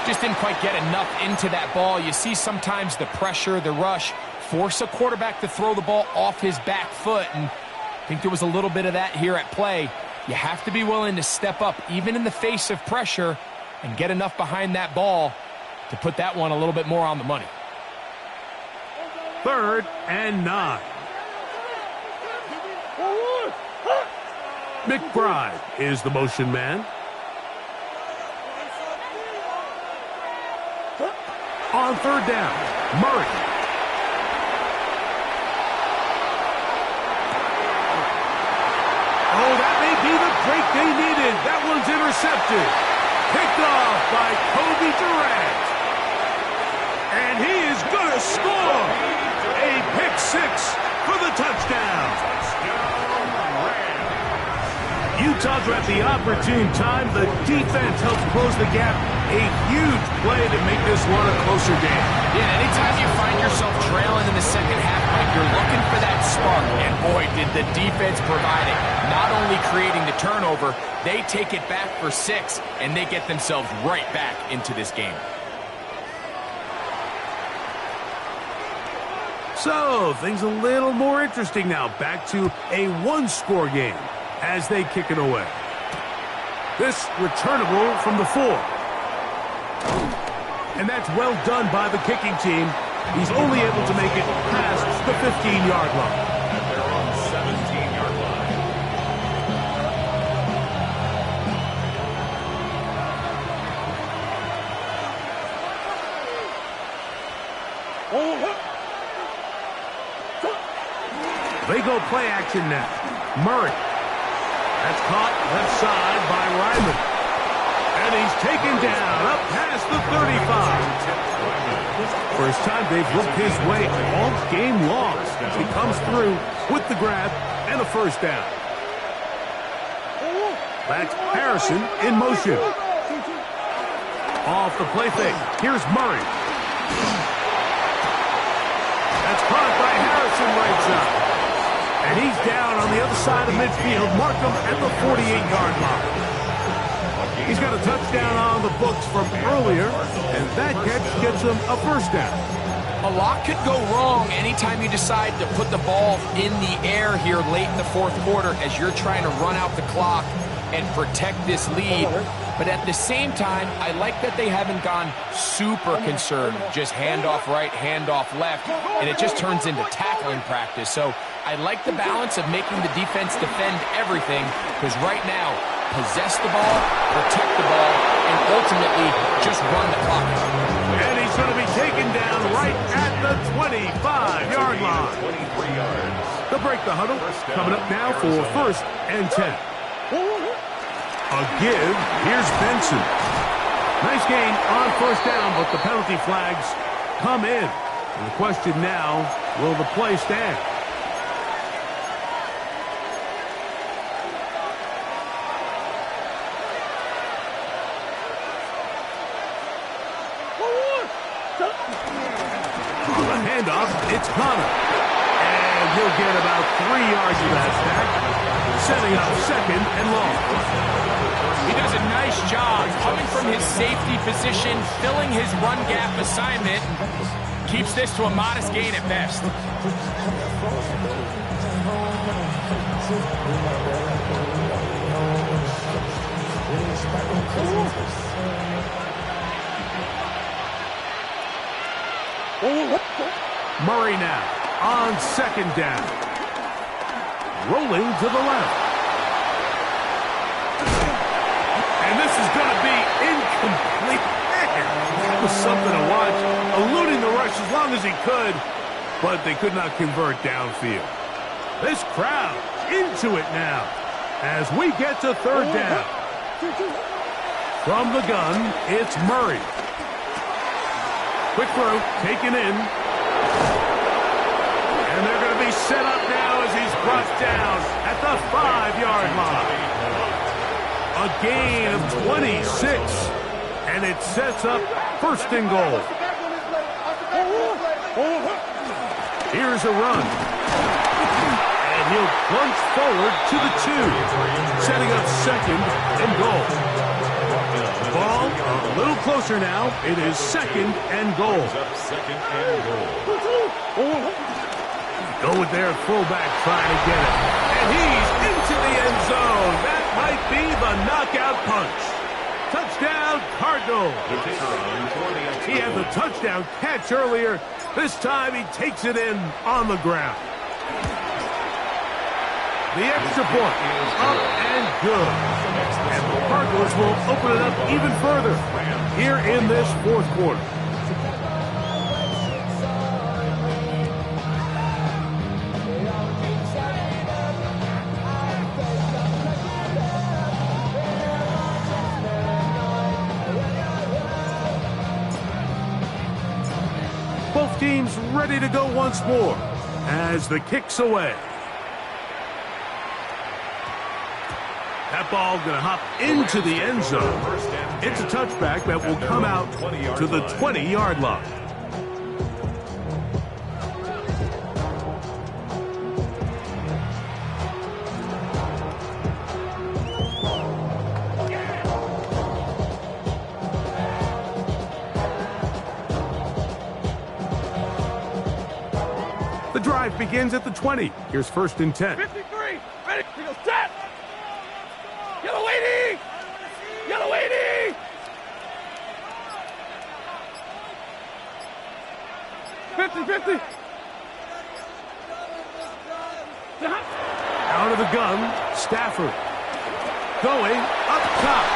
Just didn't quite get enough into that ball. You see sometimes the pressure, the rush, force a quarterback to throw the ball off his back foot, and I think there was a little bit of that here at play. You have to be willing to step up, even in the face of pressure, and get enough behind that ball to put that one a little bit more on the money. 3rd and 9. McBride is the motion man. On 3rd down, Murray. Oh, that may be the break they needed. That one's intercepted. Picked off by Kobe Durant. And he is going to score. A pick 6 for the touchdown. Utah's at the opportune time. The defense helps close the gap. A huge play to make this one a closer game. Yeah, anytime you find yourself trailing in the second half, Mike, you're looking for that spark. And boy, did the defense provide it. Not only creating the turnover, they take it back for 6, and they get themselves right back into this game. So, things a little more interesting now. Back to a one-score game as they kick it away. This returnable from the 4. And that's well done by the kicking team. He's only able to make it past the 15-yard line. And they're on the 17-yard line. They go play action now. Murray. That's caught left side by Ryman. And he's taken down up past the 35. First time they've looked his way all game long. He comes through with the grab and a first down. That's Harrison in motion. Off the play fake. Here's Murray. That's caught by Harrison right side. And he's down on the other side of midfield. Mark him at the 48-yard line. He's got a touchdown on the books from earlier, and that catch gets him a first down. A lot could go wrong anytime you decide to put the ball in the air here late in the 4th quarter as you're trying to run out the clock and protect this lead. But at the same time, I like that they haven't gone super concerned. Just handoff right, handoff left, and it just turns into tackling practice. So I like the balance of making the defense defend everything, because right now, possess the ball, protect the ball, and ultimately just run the clock out. And he's going to be taken down right at the 25-yard line. 23 yards. They'll break the huddle. Coming up now for 1st and 10. A give. Here's Benson. Nice gain on 1st down, but the penalty flags come in. And the question now, will the play stand? On the handoff, it's Connor. And he'll get about 3 yards of that back. setting up second and long. He does a nice job coming from his safety position, filling his run gap assignment. Keeps this to a modest gain at best. Murray now on second down. Rolling to the left. And this is going to be incomplete. That was something to watch. Eluding the rush as long as he could, but they could not convert downfield. This crowd into it now as we get to third down. From the gun, it's Murray. Quick throw, taken in. And they're going to be set up now as he's brought down at the 5-yard line. A gain of 26. And it sets up first and goal. Here's a run. And he'll plunge forward to the 2. Setting up second and goal. Ball a little closer now. It is second and goal. Go with their fullback trying to get it. And he's into the end zone. That might be the knockout punch. Touchdown, Cardinals. He had the touchdown catch earlier. This time he takes it in on the ground. The extra point up and good. And the Cardinals will open it up even further here in this fourth quarter. Both teams ready to go once more as the kick's away. That ball going to hop into the end zone. It's a touchback that will come out to the 20-yard line. The drive begins at the 20. Here's first and 10. 53. Ready. He goes, set. Yellow lady. Yellow lady. Fifty. Out of the gun, Stafford. Going up top.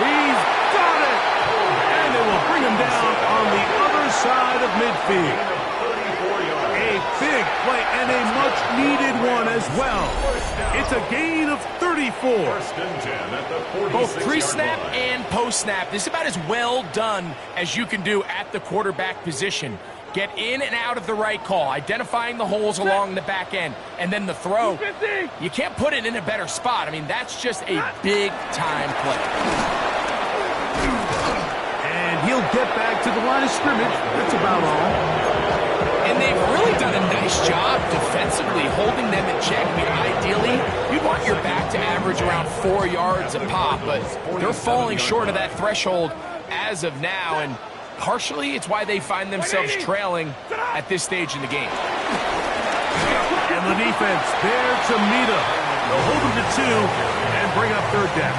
He's got it. And it will bring him down on the other side of midfield. A big play and a much-needed one as well. It's a gain of 34. Both pre-snap and post-snap. This is about as well done as you can do at the quarterback position. Get in and out of the right call, identifying the holes along the back end, and then the throw. You can't put it in a better spot. I mean, that's just a big-time play. And he'll get back to the line of scrimmage. That's about all. And they've really done a nice job defensively holding them in check. I mean, ideally, you'd want your back to average around 4 yards a pop, but they're falling short of that threshold as of now, and partially it's why they find themselves trailing at this stage in the game. And the defense there to meet him. They'll hold him to 2 and bring up third down.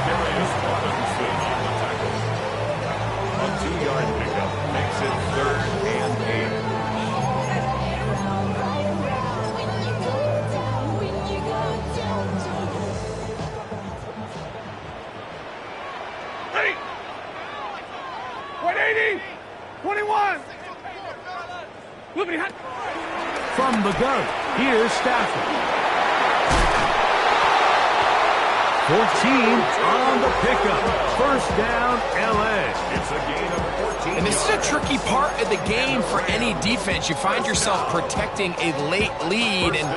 A 2-yard pickup makes it 3rd and 8. Ready. 180. 21. Liberty hot. From the gun, here's Stafford. 14 on the pickup. First down, L.A. It's a gain of 14. And this is a tricky part of the game for any defense. You find yourself protecting a late lead, and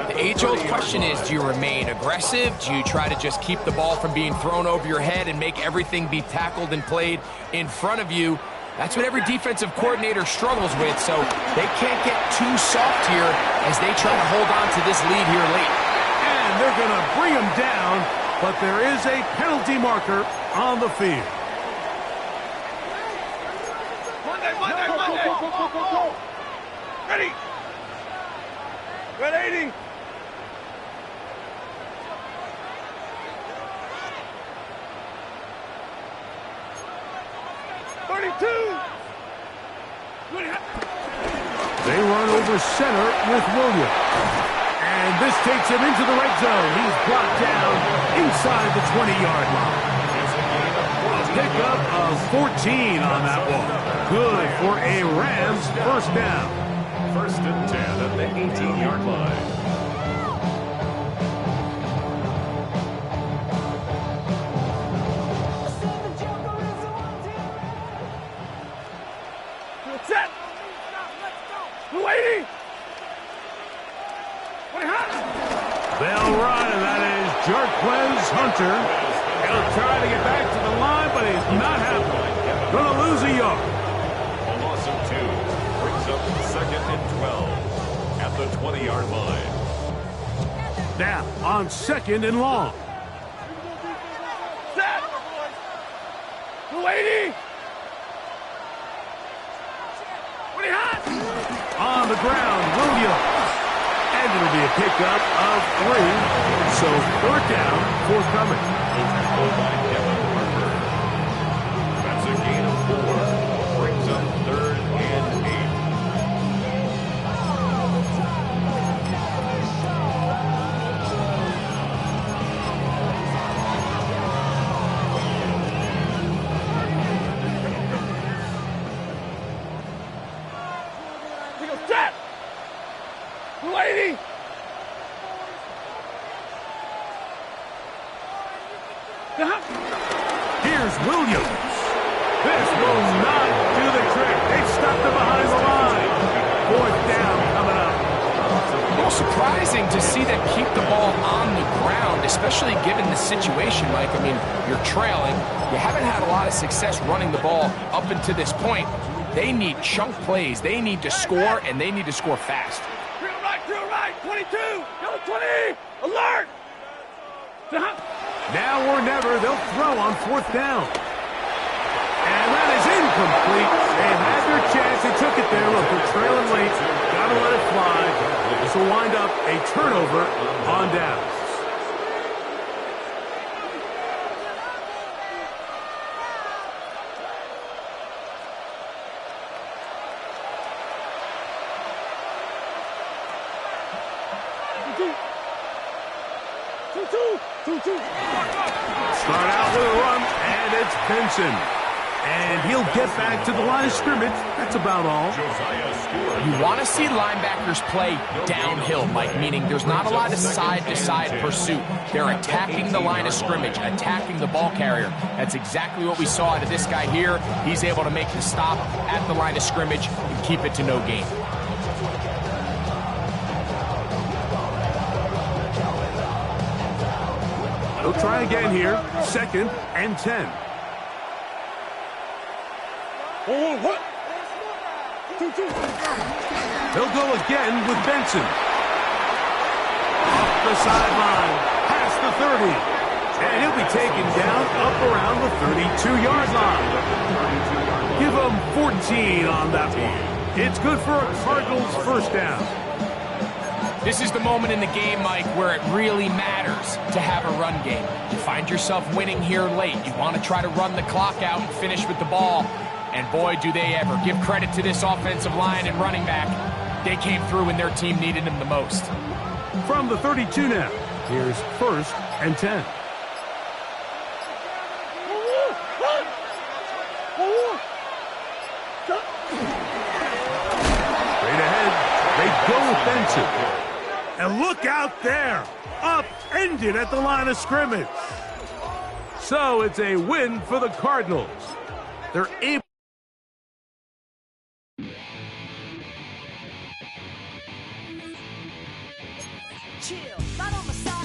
the age-old question is, do you remain aggressive? Do you try to just keep the ball from being thrown over your head and make everything be tackled and played in front of you? That's what every defensive coordinator struggles with, so they can't get too soft here as they try to hold on to this lead here late. And And they're going to bring him down, but there is a penalty marker on the field. Monday. Ready. Red 80. They run over center with Williams. And this takes him into the red zone. He's brought down inside the 20-yard line. A pickup of 14 on that one. Good for a Rams first down. 1st and 10 at the 18-yard line. Set. Waiting. They'll run, and that is Jarquez Hunter. He'll try to get back to the line, but he's not happening. Going to lose a yard. A loss of 2 brings up 2nd and 12 at the 20-yard line. Now on 2nd and long. Set. Waiting. On the ground, Williams. And it'll be a pickup of 3. So 3rd down, forthcoming. That's a gain of 4. Brings up 3rd and 8. Set. Waiting. Here's Williams. This will not do the trick. They've stopped him behind the line. 4th down coming up. A little surprising to see them keep the ball on the ground, especially given the situation, Mike. I mean, you're trailing. You haven't had a lot of success running the ball up until this point. They need chunk plays. They need to score, and they need to score fast. Drill right. 22. Yellow 20. Alert. Now or never, they'll throw on 4th down. And that is incomplete. They had their chance. They took it there. Look, they're trailing late. Got to let it fly. This will wind up a turnover on downs. Start out with a run, and it's Benson. And he'll get back to the line of scrimmage. That's about all. You want to see linebackers play downhill, Mike, meaning there's not a lot of side-to-side pursuit. They're attacking the line of scrimmage, attacking the ball carrier. That's exactly what we saw out of this guy here. He's able to make the stop at the line of scrimmage and keep it to no gain. He'll try again here. 2nd and 10. What? 2. He'll go again with Benson. Off the sideline, past the 30. And he'll be taken down up around the 32-yard line. Give him 14 on that one. It's good for a Cardinals first down. This is the moment in the game, Mike, where it really matters to have a run game. You find yourself winning here late. You want to try to run the clock out and finish with the ball. And boy, do they ever. Give credit to this offensive line and running back. They came through when their team needed them the most. From the 32 now, here's 1st and 10. Straight ahead, they go with Benson. And look out there, upended at the line of scrimmage. So it's a win for the Cardinals. They're able. Chill, right on the side.